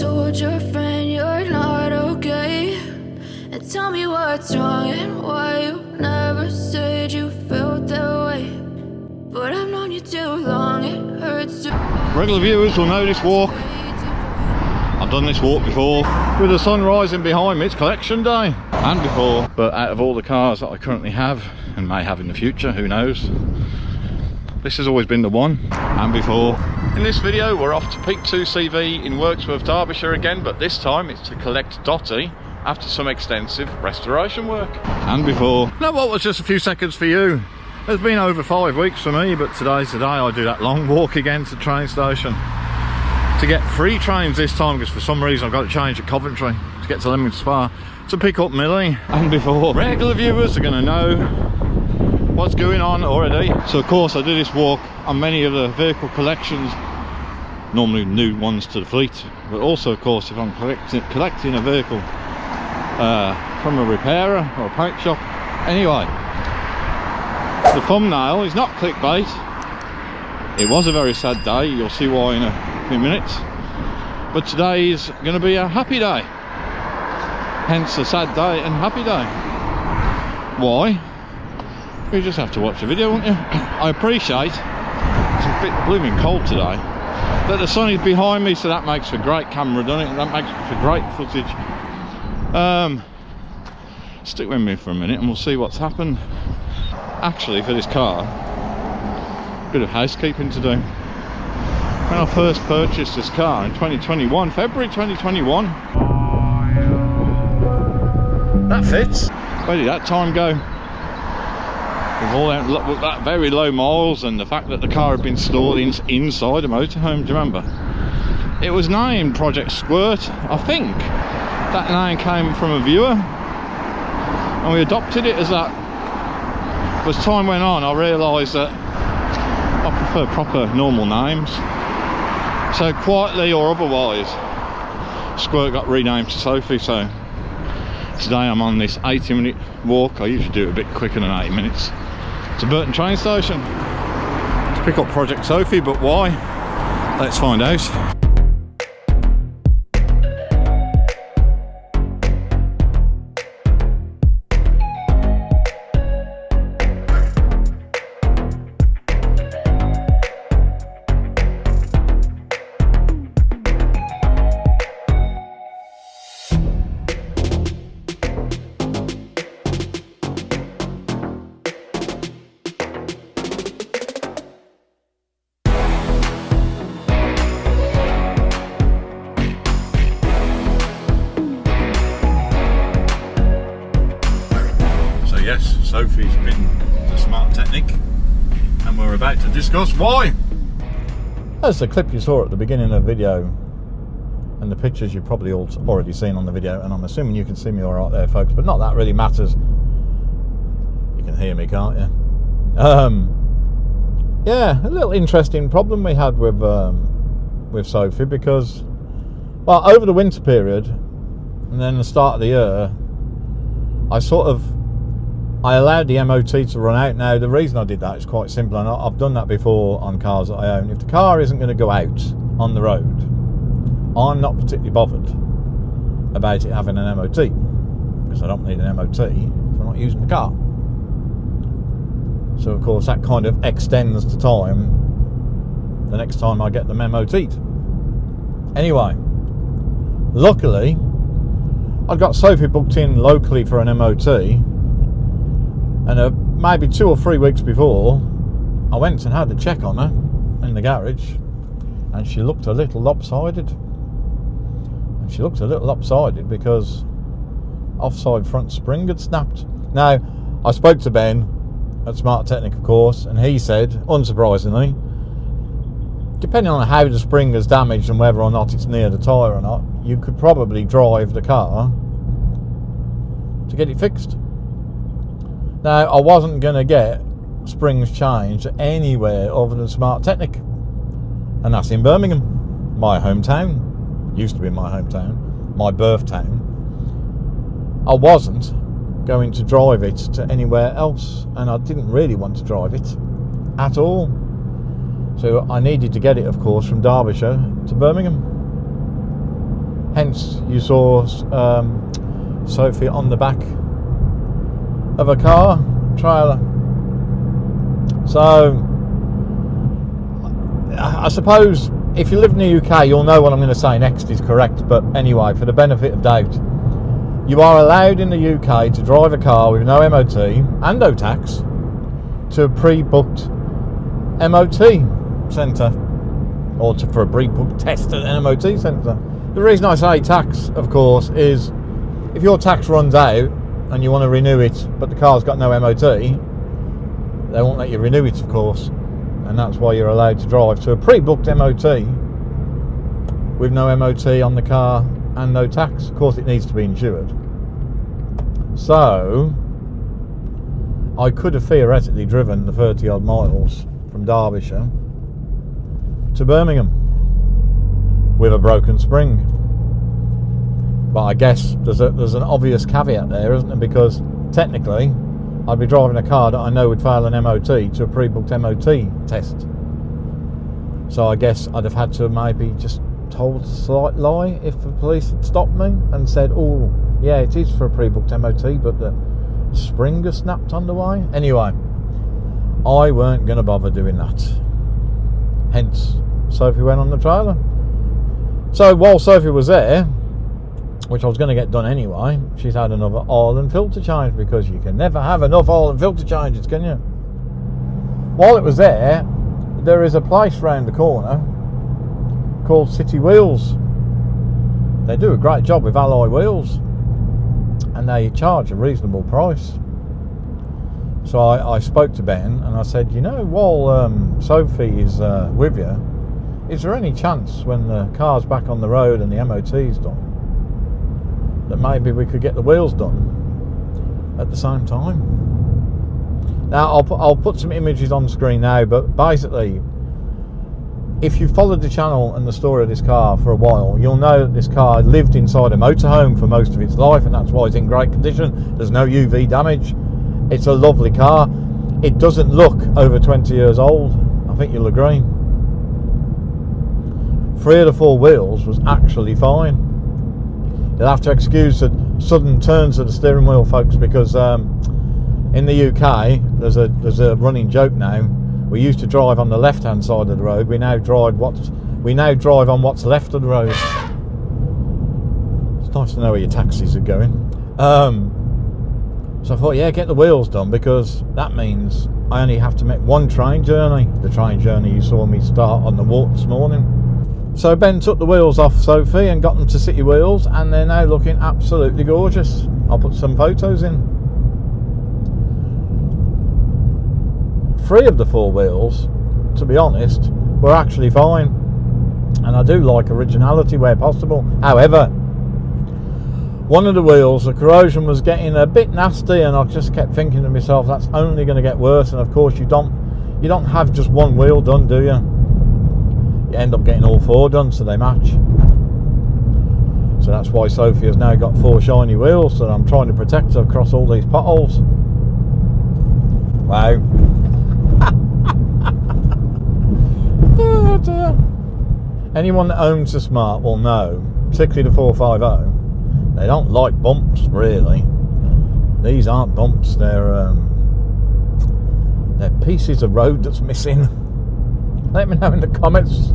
told your friend you're not okay, and tell me what's wrong and why you never said you felt that way. But I've known you too long, it hurts to... Regular viewers will know this walk. I've done this walk before. With the sun rising behind me, it's collection day. And before. But out of all the cars that I currently have, and may have in the future, who knows, this has always been the one. And before. In this video, we're off to Peak 2 CV in Wirksworth, Derbyshire again, but this time it's to collect Dotty after some extensive restoration work. And before. Now what was just a few seconds for you? It's been over 5 weeks for me, but today's the day I do that long walk again to the train station. To get 3 trains this time, because for some reason I've got to change at Coventry to get to Leamington Spa to pick up Millie. And before. Regular viewers are going to know what's going on already. So of course I do this walk on many of the vehicle collections, normally new ones to the fleet, but also of course if I'm collecting a vehicle from a repairer or a paint shop. Anyway, the thumbnail is not clickbait. It was a very sad day, you'll see why in a few minutes, but today is going to be a happy day, hence a sad day and happy day. Why? You just have to watch the video, won't you? I appreciate it's a bit blooming cold today, but the sun is behind me, so that makes for great camera, doesn't it? That makes for great footage. Stick with me for a minute and we'll see what's happened. Actually, for this car, a bit of housekeeping to do. When I first purchased this car in 2021, February 2021, that fits. Where did that time go? With all that very low miles and the fact that the car had been stored inside a motorhome, do you remember? It was named Project Squirt. I think that name came from a viewer and we adopted it as that. But as time went on, I realised that I prefer proper normal names. So quietly or otherwise, Squirt got renamed to Sophie. So today I'm on this 80-minute walk. I usually do it a bit quicker than 80 minutes. To Burton train station to pick up Project Sophie, but why? Let's find out. Yes, Sophie's been to Smart-TECNIC and we're about to discuss why. As the clip you saw at the beginning of the video and the pictures you've probably all already seen on the video, and I'm assuming you can see me all right there, folks, but not that really matters. You can hear me, can't you? Yeah, a little interesting problem we had with Sophie, because, well, over the winter period and then the start of the year, I allowed the MOT to run out. Now, the reason I did that is quite simple, and I've done that before on cars that I own. If the car isn't going to go out on the road, I'm not particularly bothered about it having an MOT, because I don't need an MOT if I'm not using the car. So, of course, that kind of extends the time the next time I get them MOT'd. Anyway, luckily, I got Sophie booked in locally for an MOT. And maybe 2 or 3 weeks before, I went and had a check on her in the garage, and she looked a little lopsided. And she looked a little lopsided because offside front spring had snapped. Now, I spoke to Ben at Smart-TECNIC, of course, and he said, unsurprisingly, depending on how the spring is damaged and whether or not it's near the tyre or not, you could probably drive the car to get it fixed. Now, I wasn't going to get springs changed anywhere other than Smart-TECNIC, and that's in Birmingham, my hometown. Used to be my hometown, my birth town. I wasn't going to drive it to anywhere else, and I didn't really want to drive it at all. So I needed to get it, of course, from Derbyshire to Birmingham. Hence you saw Sophie on the back of a car trailer. So I suppose if you live in the UK, you'll know what I'm going to say next is correct, but anyway, for the benefit of doubt, you are allowed in the UK to drive a car with no MOT and no tax to a pre-booked MOT centre, or for a pre-booked test at an MOT centre. The reason I say tax, of course, is if your tax runs out and you want to renew it, but the car's got no MOT, they won't let you renew it, of course, and that's why you're allowed to drive to a pre-booked MOT with no MOT on the car and no tax. Of course, it needs to be insured. So I could have theoretically driven the 30 odd miles from Derbyshire to Birmingham with a broken spring, but I guess there's an obvious caveat there, isn't there? Because technically I'd be driving a car that I know would fail an MOT to a pre-booked MOT test. So I guess I'd have had to maybe just told a slight lie if the police had stopped me and said, oh yeah, it is for a pre-booked MOT, but the spring has snapped on the way. Anyway, I weren't going to bother doing that. Hence, Sophie went on the trailer. So while Sophie was there, which I was going to get done anyway, she's had another oil and filter change, because you can never have enough oil and filter changes, can you? While it was there is a place round the corner called City Wheels. They do a great job with alloy wheels and they charge a reasonable price. So I spoke to Ben and I said, you know, while Sophie is with you, is there any chance when the car's back on the road and the MOT's done that maybe we could get the wheels done at the same time? Now I'll put some images on screen now, but basically, if you followed the channel and the story of this car for a while, you'll know that this car lived inside a motorhome for most of its life, and that's why it's in great condition. There's no UV damage. It's a lovely car. It doesn't look over 20 years old. I think you'll agree. 3 of the 4 wheels was actually fine. You'll have to excuse the sudden turns of the steering wheel, folks, because in the UK there's a running joke now. We used to drive on the left-hand side of the road. We now drive on what's left of the road. It's nice to know where your taxis are going. So I thought, yeah, get the wheels done, because that means I only have to make one train journey. The train journey you saw me start on the walk this morning. So Ben took the wheels off Sophie and got them to City Wheels, and they're now looking absolutely gorgeous. I'll put some photos in. 3 of the 4 wheels, to be honest, were actually fine, and I do like originality where possible. However, one of the wheels, the corrosion was getting a bit nasty, and I just kept thinking to myself, that's only going to get worse. And of course you don't have just one wheel done, do you? You end up getting all 4 done so they match. So that's why Sophie has now got 4 shiny wheels that I'm trying to protect her across all these potholes. Wow. Oh dear. Anyone that owns a Smart will know, particularly the 450, they don't like bumps, really. These aren't bumps, they're pieces of road that's missing. Let me know in the comments,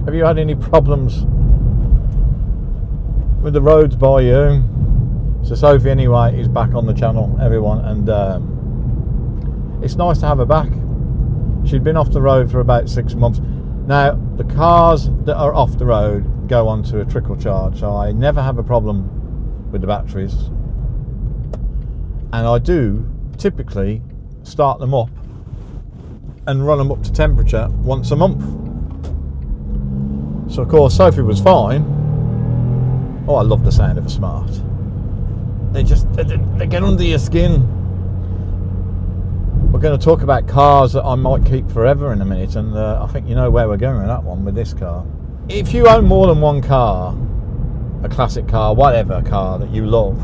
have you had any problems with the roads by you? So Sophie anyway is back on the channel, everyone, and it's nice to have her back. She'd been off the road for about 6 months. Now, the cars that are off the road go onto a trickle charge, so I never have a problem with the batteries. And I do typically start them up and run them up to temperature once a month. So of course Sophie was fine. Oh, I love the sound of a Smart. They get under your skin. We're going to talk about cars that I might keep forever in a minute, and I think you know where we're going with that one, with this car. If you own more than one car, a classic car, whatever car that you love,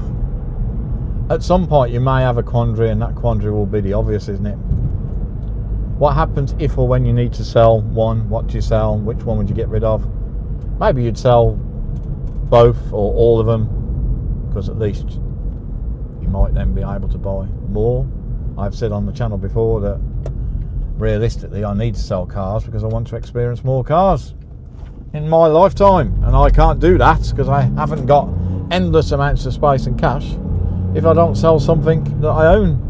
at some point you may have a quandary, and that quandary will be the obvious, isn't it? What happens if or when you need to sell one? What do you sell? Which one would you get rid of? Maybe you'd sell both or all of them, because at least you might then be able to buy more. I've said on the channel before that realistically I need to sell cars because I want to experience more cars in my lifetime, and I can't do that because I haven't got endless amounts of space and cash if I don't sell something that I own.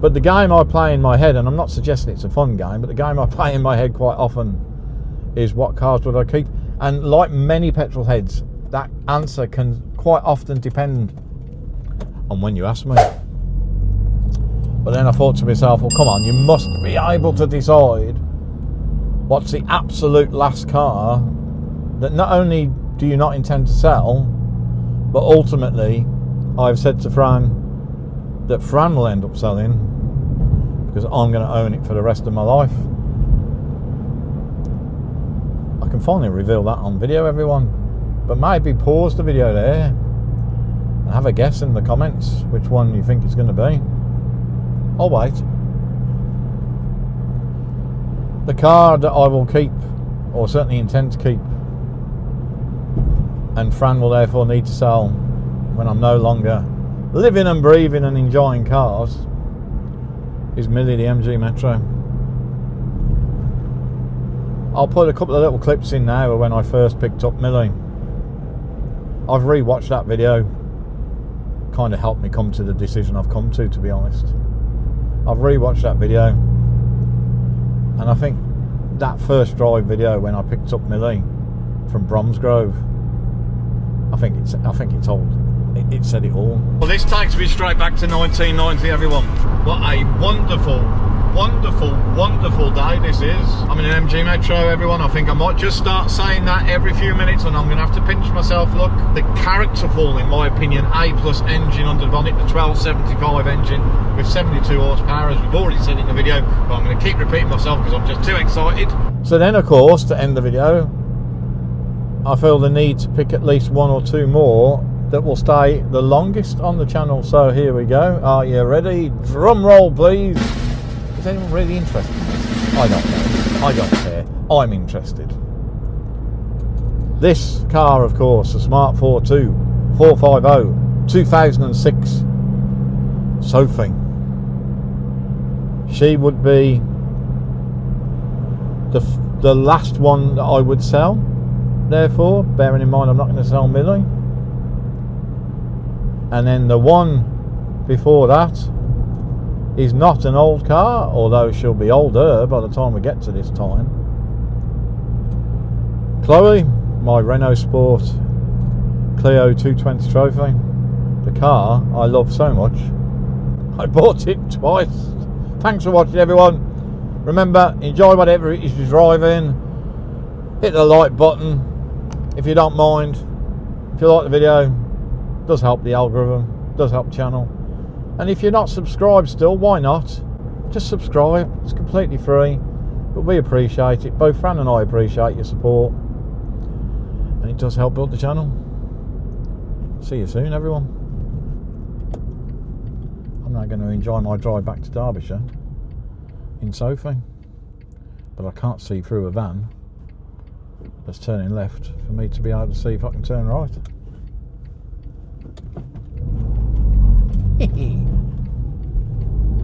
But the game I play in my head, and I'm not suggesting it's a fun game, but the game I play in my head quite often is what cars would I keep? And like many petrol heads, that answer can quite often depend on when you ask me. But then I thought to myself, well, come on, you must be able to decide what's the absolute last car that not only do you not intend to sell, but ultimately I've said to Fran that Fran will end up selling because I'm going to own it for the rest of my life. I can finally reveal that on video, everyone, but maybe pause the video there and have a guess in the comments which one you think it's going to be. I'll wait. The car that I will keep, or certainly intend to keep, and Fran will therefore need to sell when I'm no longer living and breathing and enjoying cars, is Millie the MG Metro. I'll put a couple of little clips in now of when I first picked up Millie. I've rewatched that video, kind of helped me come to the decision I've come to be honest. I've rewatched that video, and I think that first drive video when I picked up Millie from Bromsgrove, I think it's old. It said it all. Well, this takes me straight back to 1990, everyone. What a wonderful, wonderful, wonderful day this is. I'm in an MG Metro, everyone. I think I might just start saying that every few minutes, and I'm going to have to pinch myself. Look, the characterful, in my opinion, A+ engine under the bonnet, the 1275 engine with 72 horsepower, as we've already said in the video, but I'm going to keep repeating myself because I'm just too excited. So then, of course, to end the video, I feel the need to pick at least one or two more that will stay the longest on the channel. So here we go. Are you ready? Drum roll, please. Is anyone really interested in this? I don't know. I don't care. I'm interested. This car, of course, the Smart ForTwo 450 2006 Sophie. She would be the last one that I would sell. Therefore, bearing in mind I'm not going to sell Millie. And then the one before that is not an old car, although she'll be older by the time we get to this time. Chloe, my Renault Sport Clio 220 Trophy. The car I love so much, I bought it twice. Thanks for watching, everyone. Remember, enjoy whatever it is you're driving. Hit the like button if you don't mind. If you like the video, does help the algorithm, does help the channel. And if you're not subscribed still, why not? Just subscribe. It's completely free, but we appreciate it. Both Fran and I appreciate your support, and it does help build the channel. See you soon, everyone. I'm now going to enjoy my drive back to Derbyshire in Sophie, but I can't see through a van that's turning left for me to be able to see if I can turn right.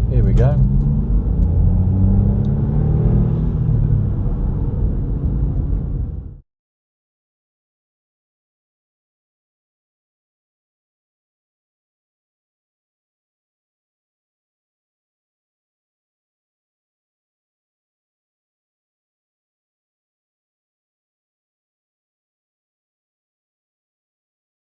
Here we go.